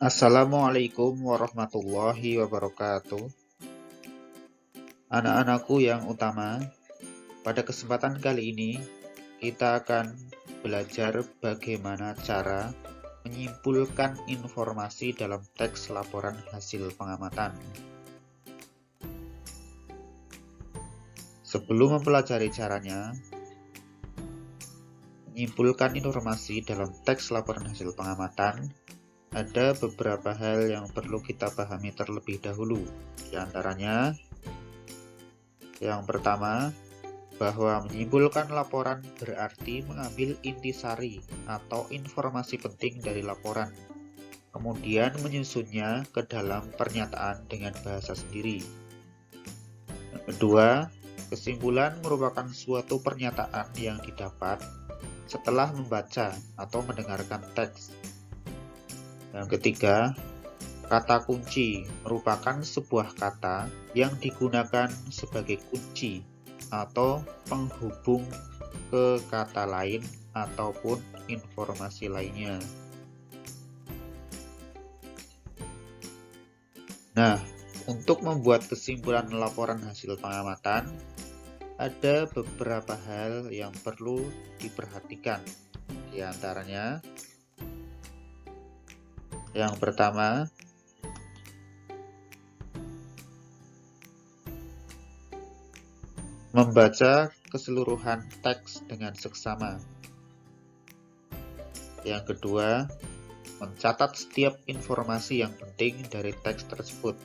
Assalamualaikum warahmatullahi wabarakatuh. Anak-anakku yang utama, pada kesempatan kali ini kita akan belajar bagaimana cara menyimpulkan informasi dalam teks laporan hasil pengamatan. Sebelum mempelajari caranya, menyimpulkan informasi dalam teks laporan hasil pengamatan, ada beberapa hal yang perlu kita pahami terlebih dahulu. Di antaranya, yang pertama, bahwa menyimpulkan laporan berarti mengambil intisari atau informasi penting dari laporan, kemudian menyusunnya ke dalam pernyataan dengan bahasa sendiri. Yang kedua, kesimpulan merupakan suatu pernyataan yang didapat setelah membaca atau mendengarkan teks. Yang ketiga, kata kunci merupakan sebuah kata yang digunakan sebagai kunci atau penghubung ke kata lain ataupun informasi lainnya. Nah, untuk membuat kesimpulan laporan hasil pengamatan, ada beberapa hal yang perlu diperhatikan. Di antaranya, yang pertama, membaca keseluruhan teks dengan seksama. Yang kedua, mencatat setiap informasi yang penting dari teks tersebut.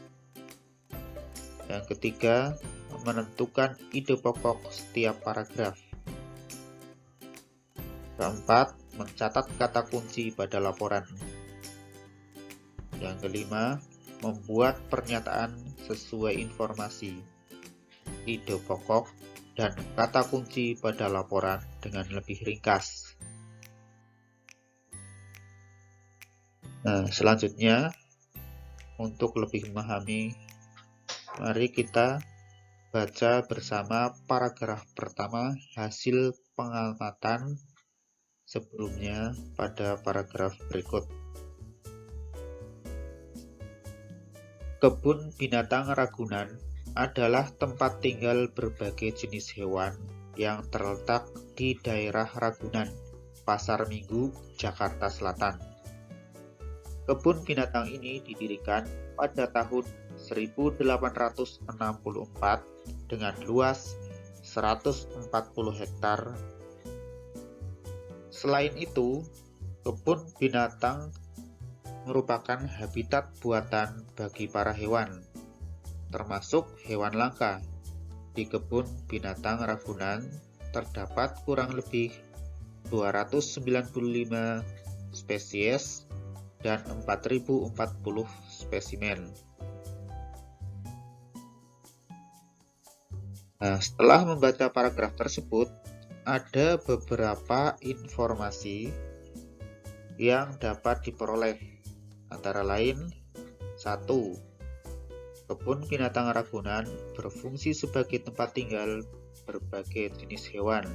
Yang ketiga, menentukan ide pokok setiap paragraf. Keempat, mencatat kata kunci pada laporan. Yang kelima, membuat pernyataan sesuai informasi, ide pokok, dan kata kunci pada laporan dengan lebih ringkas. Nah, selanjutnya, untuk lebih memahami, mari kita baca bersama paragraf pertama hasil pengamatan sebelumnya pada paragraf berikut. Kebun binatang Ragunan adalah tempat tinggal berbagai jenis hewan yang terletak di daerah Ragunan, Pasar Minggu, Jakarta Selatan. Kebun binatang ini didirikan pada tahun 1864 dengan luas 140 hektar. Selain itu, kebun binatang merupakan habitat buatan bagi para hewan, termasuk hewan langka. Di kebun binatang Ragunan terdapat kurang lebih 295 spesies dan 4040 spesimen. Nah, setelah membaca paragraf tersebut, ada beberapa informasi yang dapat diperoleh. Antara lain, 1. Kebun binatang Ragunan berfungsi sebagai tempat tinggal berbagai jenis hewan.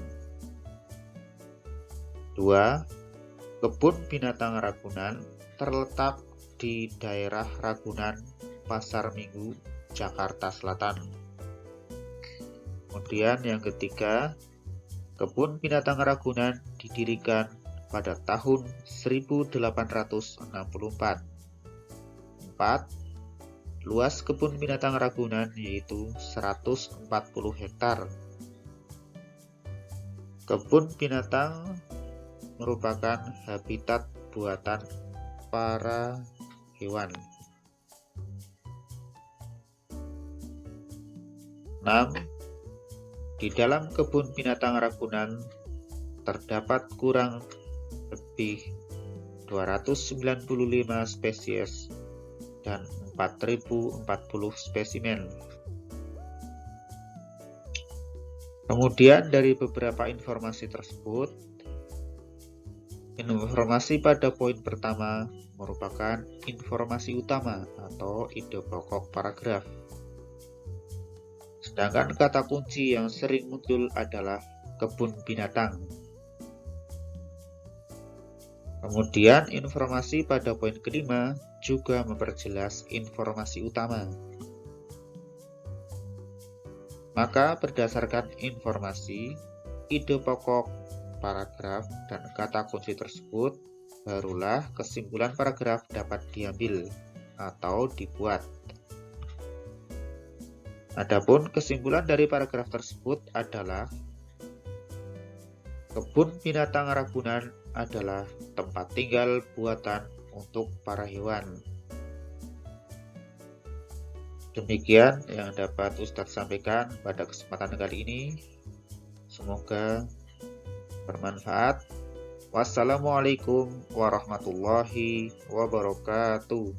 2. Kebun binatang Ragunan terletak di daerah Ragunan, Pasar Minggu, Jakarta Selatan. Kemudian yang ketiga, kebun binatang Ragunan didirikan pada tahun 1864. 4. Luas kebun binatang Ragunan yaitu 140 hektar. Kebun binatang merupakan habitat buatan para hewan. 6. Di dalam kebun binatang Ragunan terdapat kurang lebih 295 spesies dan 4040 spesimen. Kemudian dari beberapa informasi tersebut, informasi pada poin pertama merupakan informasi utama atau ide pokok paragraf. Sedangkan kata kunci yang sering muncul adalah kebun binatang. Kemudian informasi pada poin kelima juga memperjelas informasi utama. Maka berdasarkan informasi, ide pokok, paragraf, dan kata kunci tersebut, barulah kesimpulan paragraf dapat diambil atau dibuat. Adapun kesimpulan dari paragraf tersebut adalah kebun binatang Ragunan adalah tempat tinggal buatan untuk para hewan. Demikian yang dapat Ustadz sampaikan pada kesempatan kali ini. Semoga bermanfaat. Wassalamualaikum warahmatullahi wabarakatuh.